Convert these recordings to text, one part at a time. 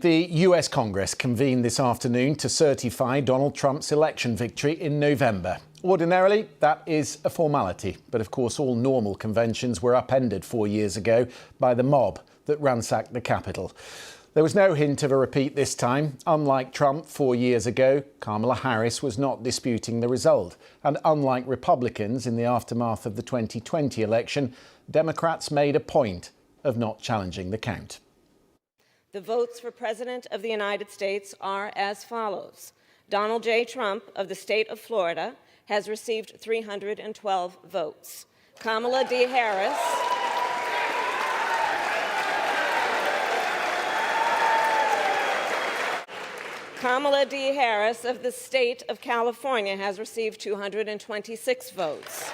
The US Congress convened this afternoon to certify Donald Trump's election victory in November. Ordinarily, that is a formality, but of course all normal conventions were upended 4 years ago by the mob that ransacked the Capitol. There was no hint of a repeat this time. Unlike Trump 4 years ago, Kamala Harris was not disputing the result. And unlike Republicans in the aftermath of the 2020 election, Democrats made a point of not challenging the count. The votes for President of the United States are as follows. Donald J. Trump of the state of Florida has received 312 votes. Kamala D. Harris of the state of California has received 226 votes.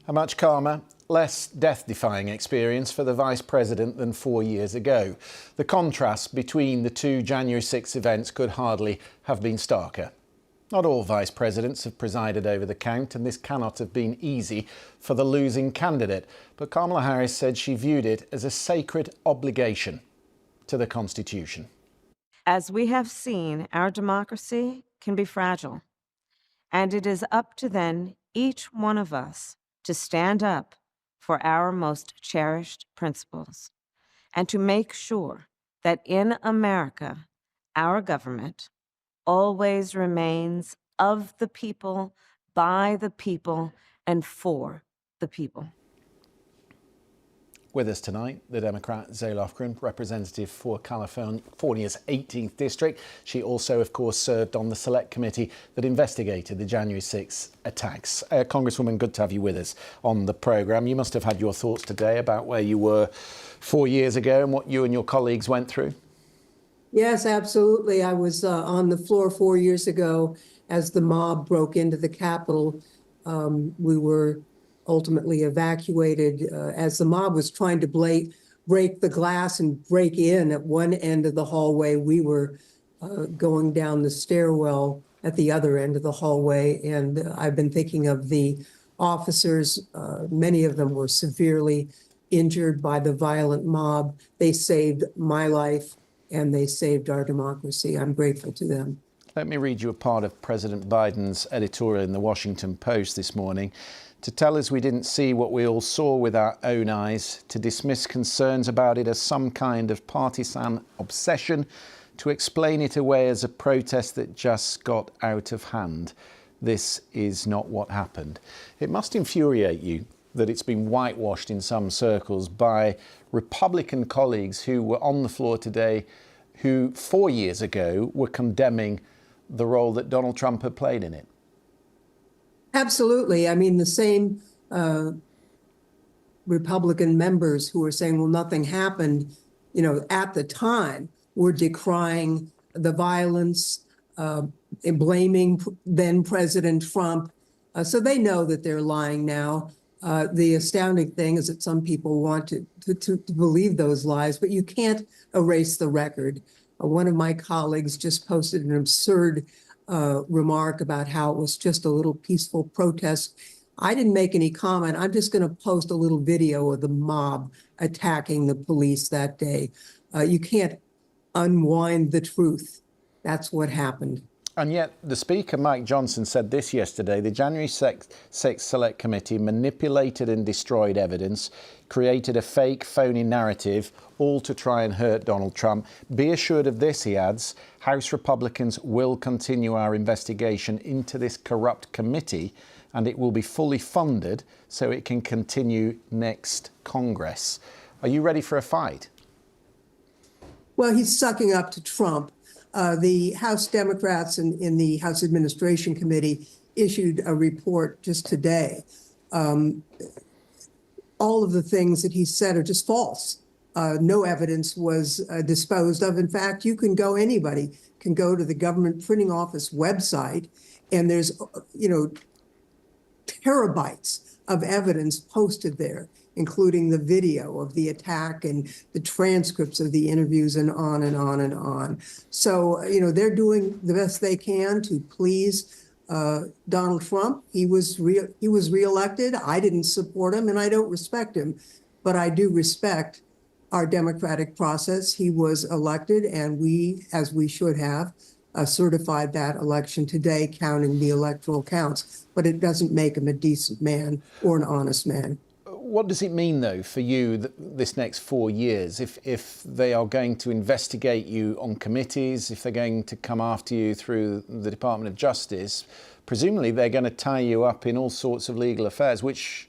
A much calmer, less death-defying experience for the Vice President than 4 years ago. The contrast between the two January 6 events could hardly have been starker. Not all Vice Presidents have presided over the count, and this cannot have been easy for the losing candidate. But Kamala Harris said she viewed it as a sacred obligation to the Constitution. As we have seen, our democracy can be fragile, and it is up to then each one of us to stand up for our most cherished principles and to make sure that in America, our government always remains of the people, by the people, and for the people. With us tonight, the Democrat Zoe Lofgren, representative for California's 18th district. She also, of course, served on the select committee that investigated the January 6 attacks. Congresswoman, good to have you with us on the programme. You must have had your thoughts today about where you were 4 years ago and what you and your colleagues went through. Yes, absolutely. I was on the floor 4 years ago as the mob broke into the Capitol. We were ultimately evacuated as the mob was trying to break the glass and break in at one end of the hallway. We were going down the stairwell at the other end of the hallway. And I've been thinking of the officers. Many of them were severely injured by the violent mob. They saved my life and they saved our democracy. I'm grateful to them. Let me read you a part of President Biden's editorial in the Washington Post this morning. To tell us we didn't see what we all saw with our own eyes, to dismiss concerns about it as some kind of partisan obsession, to explain it away as a protest that just got out of hand. This is not what happened. It must infuriate you that it's been whitewashed in some circles by Republican colleagues who were on the floor today, who 4 years ago were condemning the role that Donald Trump had played in it. Absolutely. I mean, the same Republican members who were saying, well, nothing happened, at the time, were decrying the violence, and blaming then President Trump. So they know that they're lying now. The astounding thing is that some people want to believe those lies, but you can't erase the record. One of my colleagues just posted an absurd remark about how it was just a little peaceful protest. I didn't make any comment. I'm just going to post a little video of the mob attacking the police that day. You can't unwind the truth. That's what happened. And yet the Speaker, Mike Johnson, said this yesterday: the January 6 Select Committee manipulated and destroyed evidence, created a fake, phony narrative, all to try and hurt Donald Trump. Be assured of this, he adds, House Republicans will continue our investigation into this corrupt committee, and it will be fully funded so it can continue next Congress. Are you ready for a fight? Well, he's sucking up to Trump. The House Democrats in the House Administration Committee issued a report just today. All of the things that he said are just false. No evidence was disposed of. In fact, anybody can go to the government printing office website, and there's, terabytes of evidence posted there, including the video of the attack and the transcripts of the interviews and on and on and on. So, they're doing the best they can to please Donald Trump. He was reelected. I didn't support him and I don't respect him, but I do respect our democratic process. He was elected, and we, as we should have, certified that election today, counting the electoral counts. But it doesn't make him a decent man or an honest man. What does it mean, though, for you this next 4 years? If they are going to investigate you on committees, if they're going to come after you through the Department of Justice, presumably they're going to tie you up in all sorts of legal affairs, which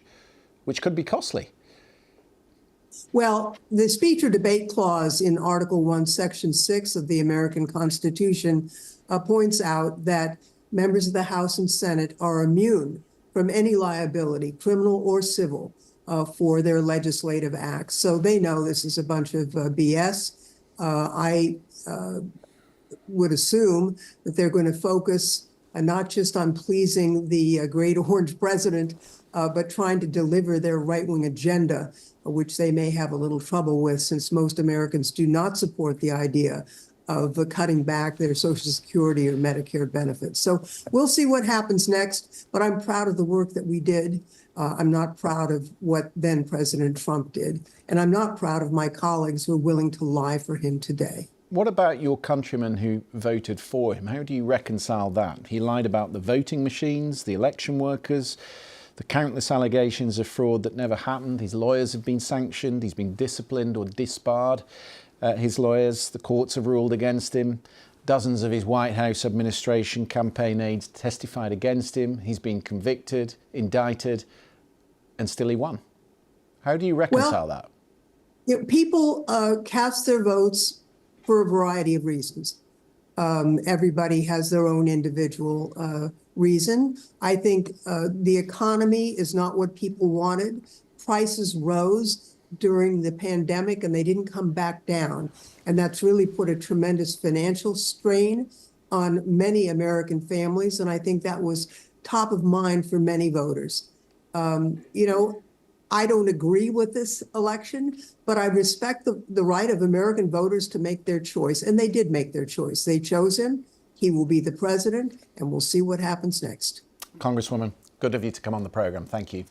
could be costly. Well, the speech or debate clause in Article 1, Section 6 of the American Constitution points out that members of the House and Senate are immune from any liability, criminal or civil, for their legislative acts. So they know this is a bunch of BS. I would assume that they're going to focus not just on pleasing the great orange president, but trying to deliver their right-wing agenda, which they may have a little trouble with, since most Americans do not support the idea of cutting back their Social Security or Medicare benefits. So we'll see what happens next, but I'm proud of the work that we did. I'm not proud of what then President Trump did, and I'm not proud of my colleagues who are willing to lie for him today. What about your countrymen who voted for him? How do you reconcile that? He lied about the voting machines, the election workers, the countless allegations of fraud that never happened. His lawyers have been sanctioned. He's been disciplined or disbarred. His lawyers, the courts have ruled against him. Dozens of his White House administration campaign aides testified against him. He's been convicted, indicted, and still he won. How do you reconcile that? You know, people cast their votes for a variety of reasons. Everybody has their own individual reason. I think the economy is not what people wanted. Prices rose during the pandemic and they didn't come back down. And that's really put a tremendous financial strain on many American families. And I think that was top of mind for many voters. You know, I don't agree with this election, but I respect the right of American voters to make their choice. And they did make their choice. They chose him. He will be the president, and we'll see what happens next. Congresswoman, good of you to come on the programme. Thank you.